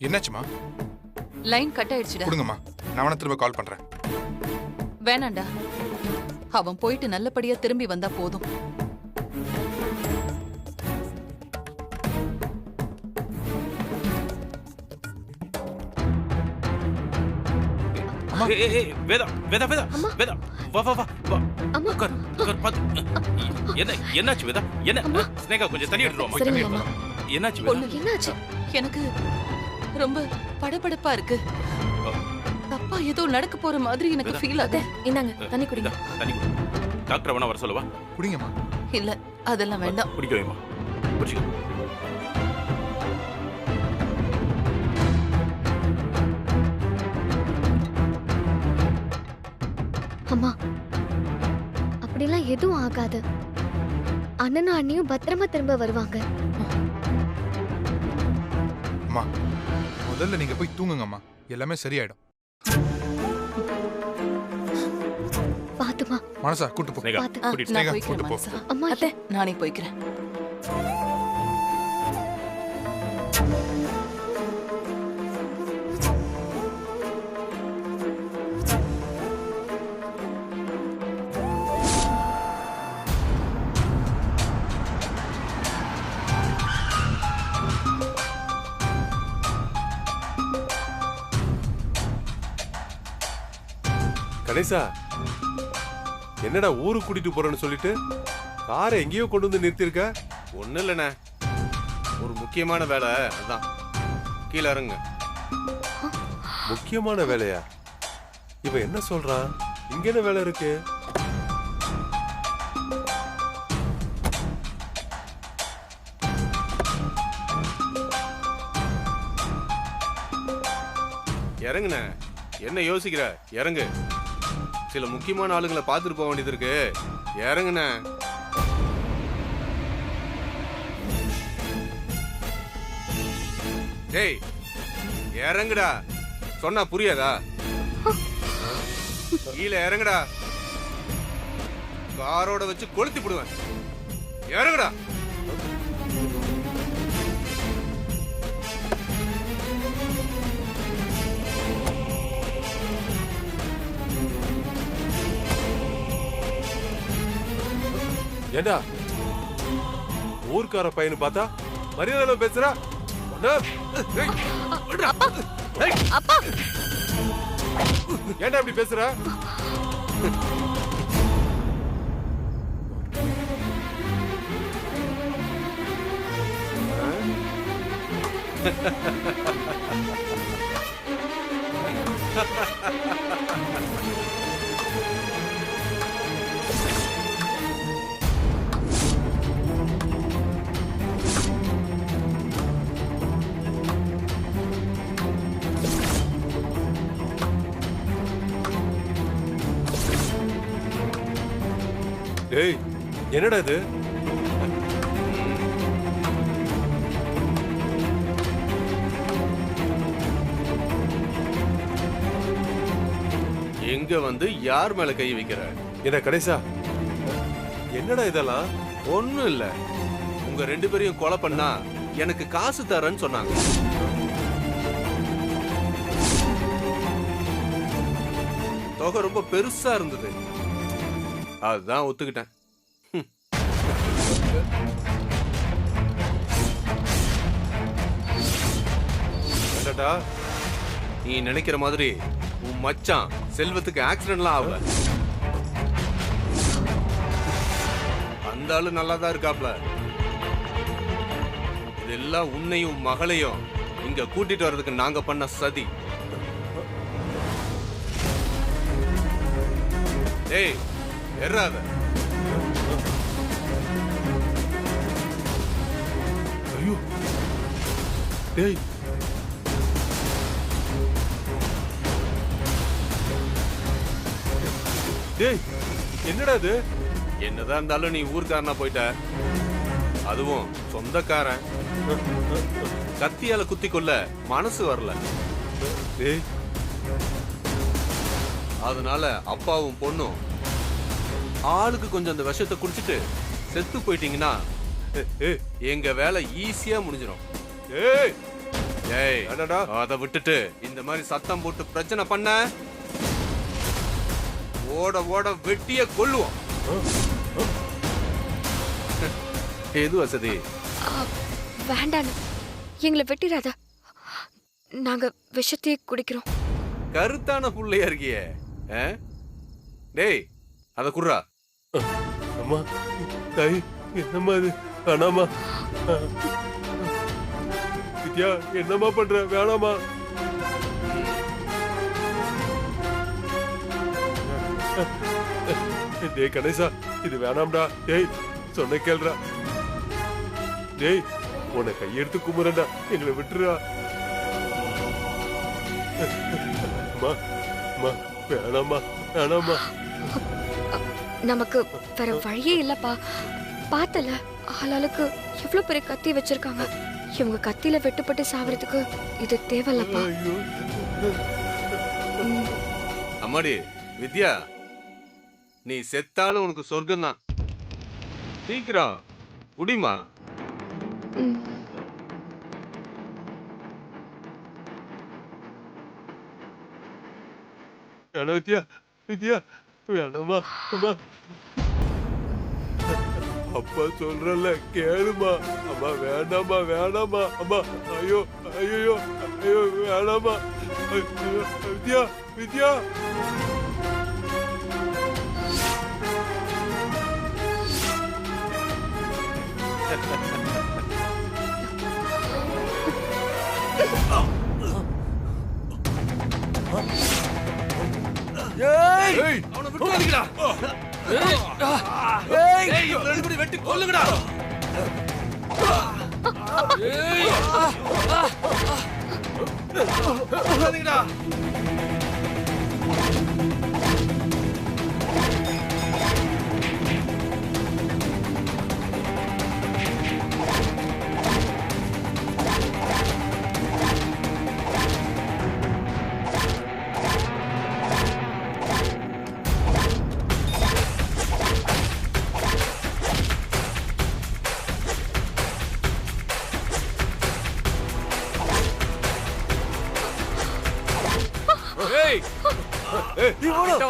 என்னாச்சுமா? Line cut ஆயிடுச்சுடா. கொடுங்கம்மா, நான் அவனை திரும்ப கால் பண்றேன். வேணாண்டா, அவன் போயிட்டு நல்லபடியா திரும்பி வந்தா போதும். வேதா வேதா வேதா வேதா வா வா வா உட்கார் உட்கார் பாத்து. என்னாச்சு வேதா? என்ன ஸ்னேகா கொஞ்சம் தண்ணி எடுத்துருவோம். என்னாச்சு வேதா? என்னாச்சு? எனக்கு ரொம்ப படபடப்பா இருக்கு. தப்பா ஏதோ நடக்க போற மாதிரி எனக்கு ஃபீல் ஆகுது. இந்தாங்க தண்ணி குடிங்க. தண்ணி குடி. டாக்டர் வேணா வர சொல்லவா? குடிங்கம்மா. இல்ல அதெல்லாம் வேண்டாம். குடிக்க வைமா. குடிச்சுக்க. அம்மா அப்படிலாம் எதுவும் ஆகாது. அண்ணனும் அண்ணியும் பத்திரமா திரும்ப வருவாங்க. அம்மா, முதல்ல நீங்க போய் தூங்குங்கம்மா, எல்லாமே சரியாயிடும். பாத்துமா. மனசா கூட்டு போ. ஸ்னேகா பாத்து. கூட்டிட்டு நான் ஸ்னேகா, போய்க்கிறேன் கூட்டு போ. மனசா. அம்மா அத்தை, நானே போய்க்கிறேன். கணேசா, என்னடா ஊருக்கு கூட்டிட்டு போறேன்னு சொல்லிட்டு காரை எங்கேயோ கொண்டு வந்து நிறுத்திருக்க? ஒன்றும் இல்லைண்ணே, ஒரு முக்கியமான வேலை, அதான் கீழே இறங்க. முக்கியமான வேலையா? இவன் என்ன சொல்றான்? இங்க என்ன வேலை இருக்கு? இறங்குண்ணே, என்ன யோசிக்கிற? இறங்கு. சில முக்கியமான ஆளுங்களை பார்த்துட்டு போக வேண்டியது இருக்கு. இறங்குண்ணே. டேய் இறங்குடா, சொன்னா புரியாதா? கீழே இறங்குடா, காரோட வச்சு கொளுத்தி விடுவேன். இறங்குடா. ஏண்டா ஊர்க்கார பையனு பார்த்தா மரியாதை பேசுறா? ஏண்டா இப்படி பேசுற? டேய், என்னடா இது? எங்க வந்து யார் மேல கை வைக்கிற? என்ன கணேசா, என்னடா இதெல்லாம்? ஒண்ணும் இல்ல, உங்க ரெண்டு பேரையும் கொலை பண்ணா எனக்கு காசு தரேன்னு சொன்னாங்க. தொகை ரொம்ப பெருசா இருந்தது, அதுதான் ஒத்துக்கிட்டேன். என்னடா நீ நினைக்கிற மாதிரி உன் மச்சான் செல்வத்துக்கு ஆக்சிடென்ட்லாம் ஆகல. அந்த ஆளு நல்லா தான் இருக்காப்ல. இதெல்லாம் உன்னையும் மகளையும் இங்க கூட்டிட்டு வர்றதுக்கு நாங்க பண்ண சதி. ஏய் எறாத. ஐயோ டேய், டேய் என்னடா இது? என்னதான் இருந்தாலும் நீ ஊர்க்காரனா போயிட்ட, அதுவும் சொந்தக்காரன். கத்தியால குத்தி கொள்ள மனசு வரல. டேய், அதனால அப்பாவும் பொண்ணும் ஆளுக்கு கொஞ்சம் அந்த விஷத்தை குடிச்சிட்டு செத்து போயிட்டீங்கன்னா எங்க வேலை ஈஸியா முடிஞ்சிடும். ஏய் ஏய் என்னடா அத விட்டுட்டு இந்த மாதிரி சத்தம் போட்டு பிரச்சனை பண்ண ஓட ஓட வெட்டிய கொல்லுவோம். எது வசதி? வேண்டாம், எங்களை வெட்டிடாத. நாங்க விஷத்தையே குடிக்கிறோம். கருத்தான புள்ளையா இருக்கியே. டேய் அத குடுறா. அம்மா தாய் என்னம்மா இது? வேணாமா வித்யா, என்னம்மா பண்ற? வேணாமா. டேய் கணேசா, இது வேணாம்டா. டேய் சொன்ன கேள்றா. டேய் உன்னை கையெடுத்து கும்புறேன்டா, எங்களை விட்டுறா. அம்மா அம்மா வேணாமா வேணாமா. நமக்கு வேற வழியே இல்லப்பா. பார்த்தல ஆளாளுக்கு எவ்வளவு பெரிய கத்தி வச்சிருக்காங்க. இவங்க கத்தியில வெட்டுப்பட்டு சாவறதுக்கு இது தேவையில்லப்பா. ஐயோ அம்மாடி வித்யா, நீ செத்தாலும் உனக்கு சொர்க்கம் தான். சீக்கிரம் குடிமா. ம். வேணா வித்யா, வித்யா வேணாமா. அம்மா அப்பா சொல்றல கேளுமா. அம்மா வேண்டாமா வேணாமா. அம்மா ஐயோ ஐயோ ஐயோ வேணாமா. வித்யா வித்யா. அவனை விட்டுறாதீங்கடா. இவங்க ரெண்டு பேரும் வெட்டி கொல்லுங்கடா. விட்டுறாதீங்கடா.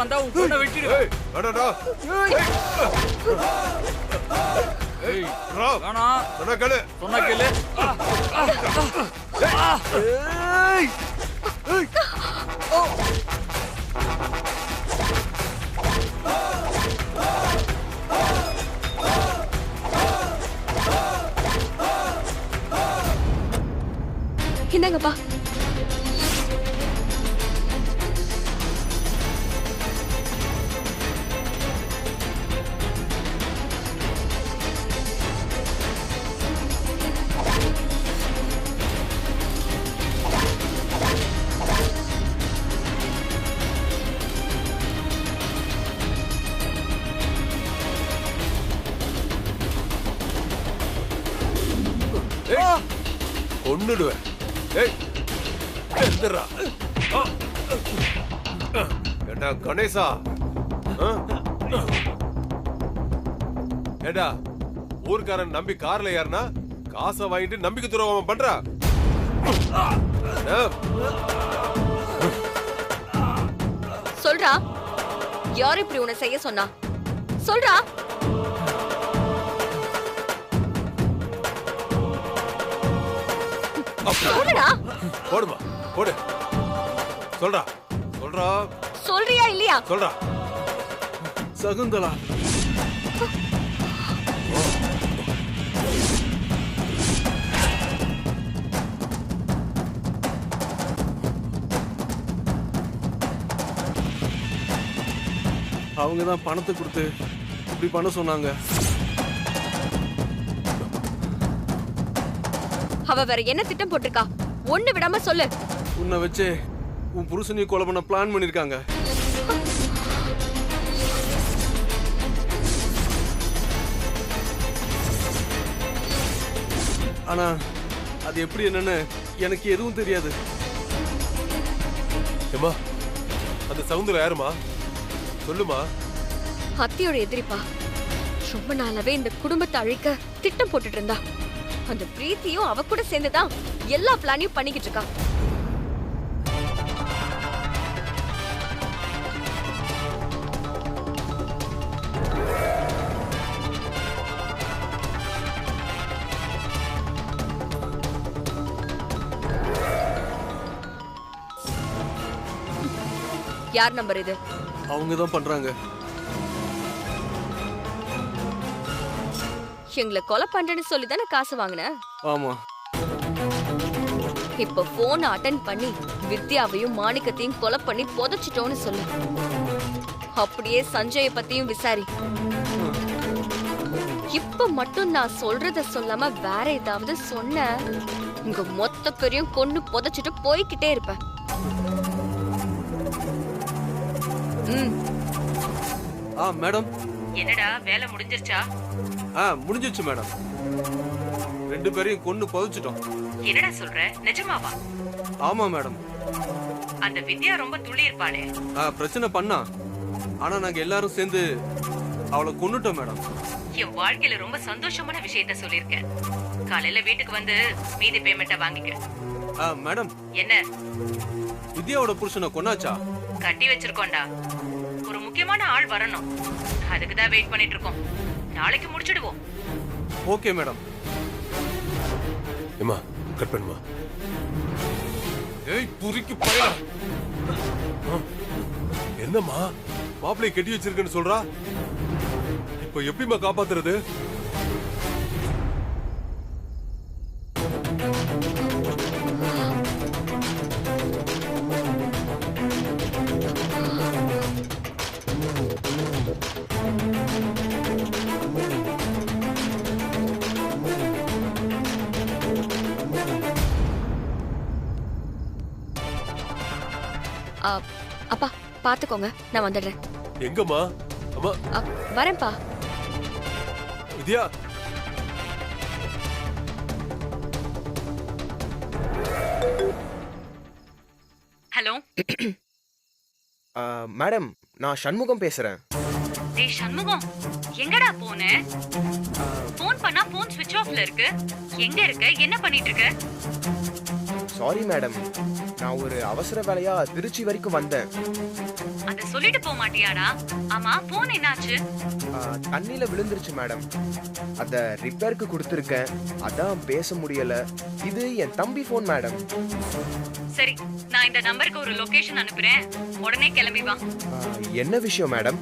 வந்தா உன் பொண்ணை வெட்டிடுவேன். வேணாடா. ஏய் ரா. வேணாம் சொன்னா கேளு. சொன்னா கேளு. இந்தாங்கப்பா. கொன்னுடுவேன். ஏய் எந்திரா. ஏடா கணேசா. ஏடா ஊர்க்காரன் நம்பி கார்ல ஏறினா காசை வாங்கிட்டு நம்பிக்கை துரோகம் பண்றா. சொல்றா, யார் இப்படி உன்னை செய்ய சொன்னா? சொல்றா. போடுமா போடு. சொல்றா சொல்றா. சொல்றியா இல்லையா? சொல்றா. சகுந்தலா. அவங்க தான் பணத்தை கொடுத்து இப்படி பண்ண சொன்னாங்க. அவ வேற என்ன திட்டம் போட்டிருக்கா? ஒண்ணு விடாம சொல்லு. உன்னை வச்சு உன் புருஷனையும் கொலை பண்ண பிளான் பண்ணிருக்காங்க. ஆனா அது எப்படி என்னன்னு எனக்கு எதுவும் தெரியாது. ஏம்மா அந்த சவுந்தரம் யாருமா? சொல்லுமா. அத்தியோட எதிரிப்பா. ரொம்ப நாளாவே இந்த குடும்பத்தை அழிக்க திட்டம் போட்டுட்டு இருந்தா. அந்த பிரீத்தியும் அவ கூட சேர்ந்துதான் எல்லா பிளானையும் பண்ணிக்கிட்டு இருக்கான். யார் நம்பர் இது? அவங்க தான் பண்றாங்க. எங்களை கொலை பண்றேன்னு சொல்லி தானே காசு வாங்கின? ஆமா. இப்ப போன் அட்டென்ட் பண்ணி வித்யாவையும் மாணிக்கத்தையும் கொலை பண்ணி புதைச்சிட்டோன்னு சொல்லு. அப்படியே சஞ்சய பத்தியும் விசாரி. இப்ப மட்டும் நான் சொல்றத சொல்லாம வேற ஏதாவது சொன்ன உங்க மொத்த பேரையும் கொண்டு புதைச்சிட்டு போய்கிட்டே இருப்பேன். மேடம். என்னடா வேலை முடிஞ்சிருச்சா? முடிஞ்சிருச்சு மேடம். 2 பேரையும் கொன்னு புதைச்சிட்டோம். என்னடா சொல்ற? நிஜமாவா? ஆமா மேடம். அந்த வித்யா ரொம்ப துள்ளி இருப்பாளே. பிரச்சனை பண்ணா. ஆனா நாங்க எல்லாரும் சேர்ந்து அவளை கொன்னுட்டோம் மேடம். என் வாழ்க்கையில ரொம்ப சந்தோஷமான விஷயத்த சொல்லிருக்கேன். காலையில வீட்டுக்கு வந்து மீதி பேமெண்ட்ட வாங்கிக்க. மேடம். என்ன? வித்யாவோட புருஷனை கொன்னாச்சா? கட்டி வச்சிருக்கோம்டா. ஒரு முக்கியமான ஆள் வரணும். அதுக்கு தான் வெயிட் பண்ணிட்டு இருக்கோம். நாளைக்கு முடிச்சிடுவோம். Okay madam. ஏமா கட் பண்ணுமா. ஏய் புரிக்கு பையா. என்னம்மா மாப்பிளைய கட்டி வச்சிருக்கேன்னு சொல்றா? இப்ப எப்படிமா காப்பாத்துறது? அப்பா பாத்துக்கோங்க, நான் வந்துடுறேன். எங்கம்மா? அம்மா வரேன்ப்பா. வித்யா. ஹலோ. மேடம், நான் சண்முகம் பேசுறேன். டேய் சண்முகம், எங்கடா போன? போன் பண்ணா போன் ஸ்விட்ச் ஆஃப்ல இருக்கு. எங்க இருக்க? என்ன பண்ணிட்டு இருக்க? சாரி மேடம், நான் ஒரு அவசர வேலையா திருச்சி வரைக்கும் வந்தேன். அத சொல்லிட்டு போக மாட்டியாடா? ஆமா, போன் என்னாச்சு? தண்ணியில விழுந்துருச்சு மேடம். அத ரிப்பேருக்கு கொடுத்துருக்கேன். அதான் பேச முடியல. இது என் தம்பி போன் மேடம். சரி, நான் இந்த நம்பருக்கு ஒரு லொகேஷன் அனுப்புறேன். உடனே கிளம்பி வா. என்ன விஷயம் மேடம்?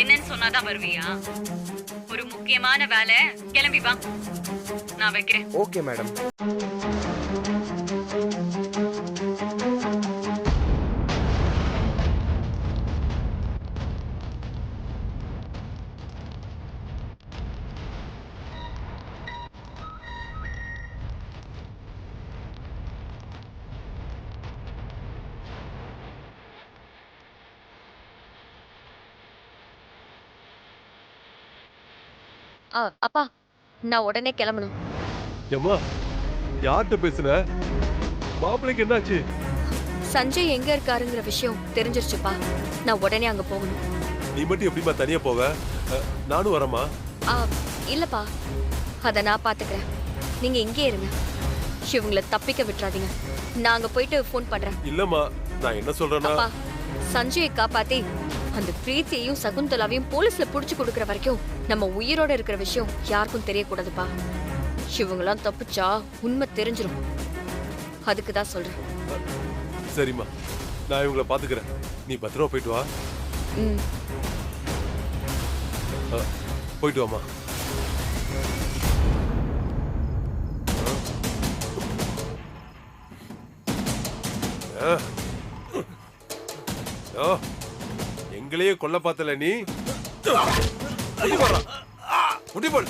என்னன்னு சொன்னாதான் வருவியா? ஒரு முக்கியமான வேலை. கிளம்பி வா, நான் வைக்கிறேன். Okay madam. அப்பா, நான் உடனே கிளம்பணும். ஏம்மா யார்கிட்ட பேசுன? மாப்பிளைக்கு என்னாச்சு? சஞ்சய் எங்க இருக்காருங்கிற விஷயம் தெரிஞ்சிருச்சுப்பா. நான் உடனே அங்க போகணும். நீ மட்டும் எப்படிமா தனியா போவ? நானும் வரமா? இல்லப்பா, அத நான் பாத்துக்கிறேன். நீங்க இங்கே இருங்க. இவங்களை தப்பிக்க விட்டுறாதீங்க. நான் அங்க போயிட்டு போன் பண்றேன். இல்லம்மா, நான் என்ன சொல்றேன்னா, அப்பா, சஞ்சயை காப்பாத்தி அந்த பிரீத்தியையும் சகுந்தலாவையும் போலீஸ்ல புடிச்சு கொடுக்கற வரைக்கும் நம்ம உயிரோட இருக்கிற விஷயம் யாருக்கும் தெரியக்கூடாதுப்பா. இவங்கெல்லாம் தப்பிச்சா உண்மை தெரிஞ்சிரும். அதுக்கு தான் சொல்றேன். சரிம்மா, நான் இவங்கள பாத்துக்கிறேன். நீ பத்திரமா போயிட்டு வா. போயிட்டு வாமா. எங்களையே கொல்ல பார்த்தல நீ. முடிபோல்.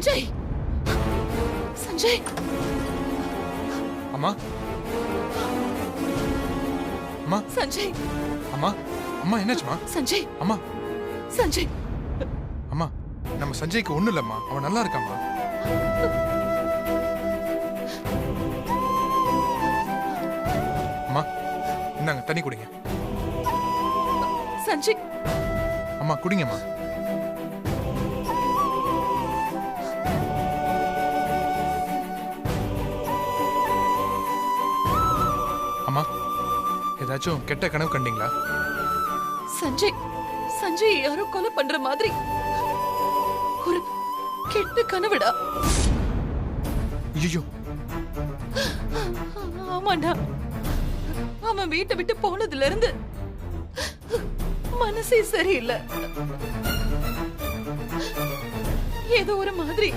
சஞ்சய் சஞ்சய் அம்மா அம்மா சஞ்சய் அம்மா அம்மா என்னாச்சுமா? சஞ்சய் அம்மா சஞ்சய் அம்மா நம்ம சஞ்சய்க்கு ஒண்ணு இல்லம்மா, அவன் நல்லா இருக்காம்மா. அம்மா இந்தாங்க தண்ணி குடிங்க. சஞ்சய் அம்மா குடிங்கம்மா. அம்மா ஏதாச்சும் கெட்ட கனவு கண்டீங்களா? சஞ்சய் சஞ்சய் யாரோ கொலை பண்ற மாதிரி ஒரு கெட்ட கனவுடா. ஐயோ ஆமாண்டா, அவன் வீட்டை விட்டு போனதுல இருந்து மனசே சரியில்லை. ஏதோ ஒரு மாதிரி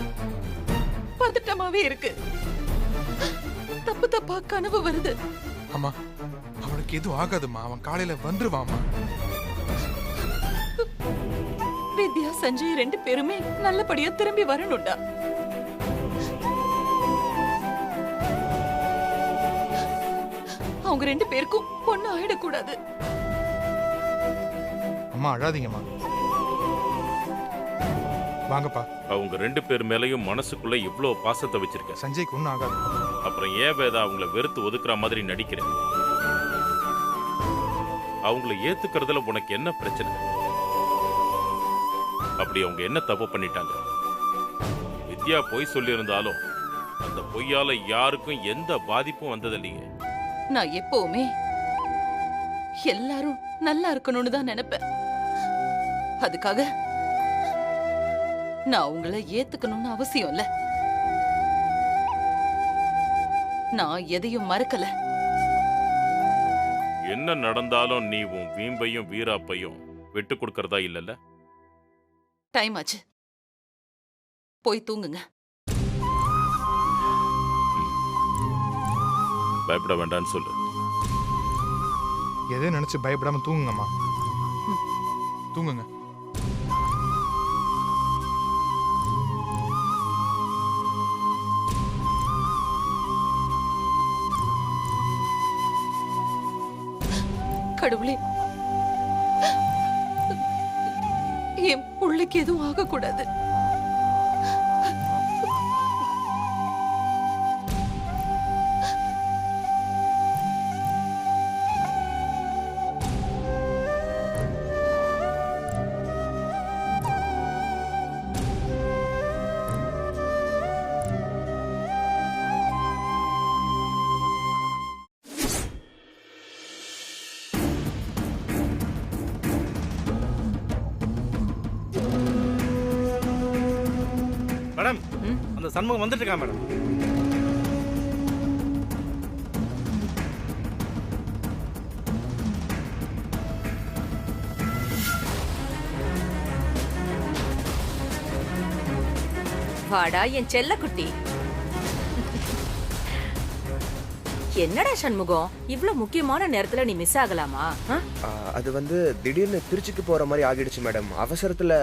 பதட்டமாவே இருக்கு. தப்பு தப்பா கனவு வருது. அம்மா அவனுக்கு எதுவும் ஆகாதும்மா, அவன் காலையில வந்துருவாம்மா. வித்யா சஞ்சய் 2 பேருமே நல்லபடியா திரும்பி வரணும்டா. அவங்க 2 பேருக்கும் பொண்ணு ஆயிடக்கூடாது. அம்மா அழாதீங்கம்மா, வாங்கப்பா. அவங்க 2 பேர் மேலயும் மனசுக்குள்ள இவ்ளோ பாசத்தை வச்சிருக்க. சஞ்சய்க்கு ஒன்றும் ஆகாது. அப்புறம் ஏன் வேதா அவங்கள வெறுத்து ஒதுக்குற மாதிரி நடிக்கிறேன்? அவங்கள ஏத்துக்கிறதுல உனக்கு என்ன பிரச்சனை? அப்படி அவங்க என்ன தப்பு பண்ணிட்டாங்க? வித்யா பொய் சொல்லியிருந்தாலும் அந்த பொய்யால யாருக்கும் எந்த பாதிப்பும் வந்ததில்லைங்க. நான் எப்பவுமே எல்லாரும் நல்லா இருக்கணும்னு தான் நினைப்பேன். அதுக்காக நான் உங்களை ஏத்துக்கணும்னு அவசியம் இல்ல. நான் எதையும் மறக்கல. என்ன நடந்தாலும் நீ உன் வீம்பையும் வீராப்பையும் விட்டு கொடுக்கறதா இல்லல்ல? டைம் ஆச்சு, போய் தூங்குங்க. பயப்பட வேண்டாம்னு சொல்லு. எதை நினைச்சு பயப்படாம தூங்குங்கம்மா. தூங்குங்க. கடவுளே, என் புள்ளைக்கு எதுவும் ஆகக்கூடாது. மேடம், அந்த சண்முகம் வந்துட்டு இருக்கா மேடம். வாடா என் செல்ல குட்டி. என்னடா சண்முகம், இவ்ளோ முக்கியமான நேரத்துல நீ மிஸ் ஆகலாமா? அது வந்து திடீர்னு திருச்சிக்கு போற மாதிரி ஆகிடுச்சு மேடம். அவசரத்துல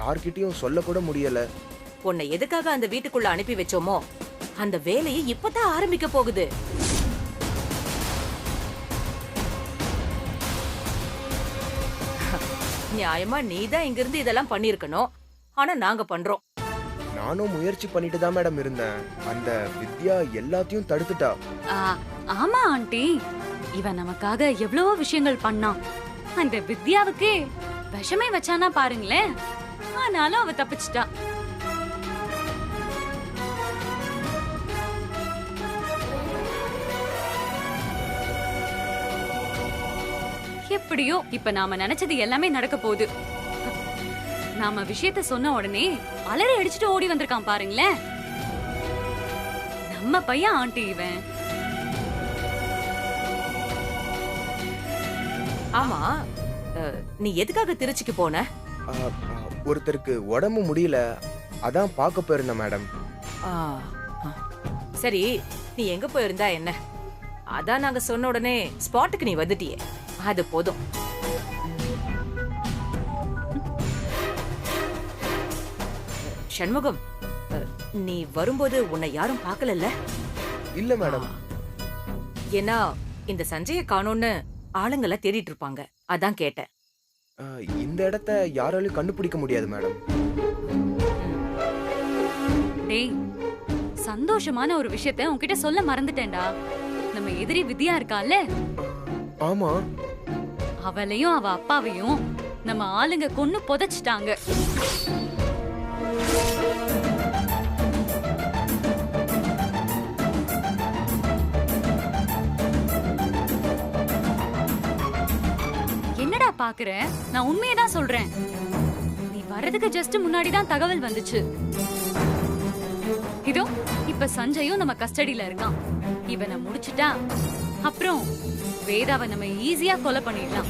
யார்கிட்டயும் சொல்ல கூட முடியல. உன்னை எதுக்காக அந்த வீட்டுக்குள்ள அனுப்பி வச்சோமோ அந்த வேலையை இப்பதான் ஆரம்பிக்க போகுது. நியாயமா நீதான் இங்கிருந்து இதெல்லாம் பண்ணிருக்கணும். ஆனா நாங்க பண்றோம். நானும் முயற்சி பண்ணிட்டு தான் மேடம் இருந்தேன். அந்த வித்யா எல்லாத்தையும் தடுத்துட்டா. ஆமா ஆண்டி, இவன் நமக்காக எவ்வளவோ விஷயங்கள் பண்ணான். அந்த வித்யாவுக்கு விஷமே வச்சானா பாருங்களேன். ஆனாலும் அவ தப்பிச்சிட்டா. எப்படியோ இப்ப நாம நினைச்சது எல்லாமே நடக்க போகுது. நாம விஷயத்த சொன்ன உடனே அலறி அடிச்சுட்டு ஓடி வந்திருக்கான் பாருங்களேன். நம்ம பையன் ஆண்டி இவன். ஆமா, நீ எதுக்காக திருச்சிக்கு போன? ஒருத்தருக்கு உடம்பு முடியல, அதான் பார்க்க போயிருந்தேன் மேடம். சரி, நீ எங்க போயிருந்தா என்ன? அதான் நாங்க சொன்ன உடனே ஸ்பாட்டுக்கு நீ வந்துட்டியே, அது போதும். சண்முகம், நீ வரும்போது உன்னை யாரும் பார்க்கலல்ல? இல்ல மேடம். ஏன்னா இந்த சஞ்சய காணோன்னு ஆளுங்களை தேடிட்டு இருப்பாங்க, அதான் கேட்டேன். இந்த இடத்த யாராலையும் கண்டுபிடிக்க முடியாது மேடம். டேய், சந்தோஷமான ஒரு விஷயத்த உன்கிட்ட சொல்ல மறந்துட்டேன்டா. நம்ம எதிரி வித்யா இருக்கால, ஆமா, அவளையும் அவ அப்பாவையும் நம்ம ஆளுங்க கொன்னு புதைச்சிட்டாங்க. என்னடா பாக்குற? நான் உண்மையதான் சொல்றேன். நீ வர்றதுக்கு ஜஸ்ட் முன்னாடி தான் தகவல் வந்துச்சு. இதோ இப்ப சஞ்சயும் நம்ம கஸ்டடியில இருக்கான். இவனை முடிச்சிட்டா அப்புறம் வேதாவை நம்ம ஈஸியா கொலை பண்ணிடலாம்.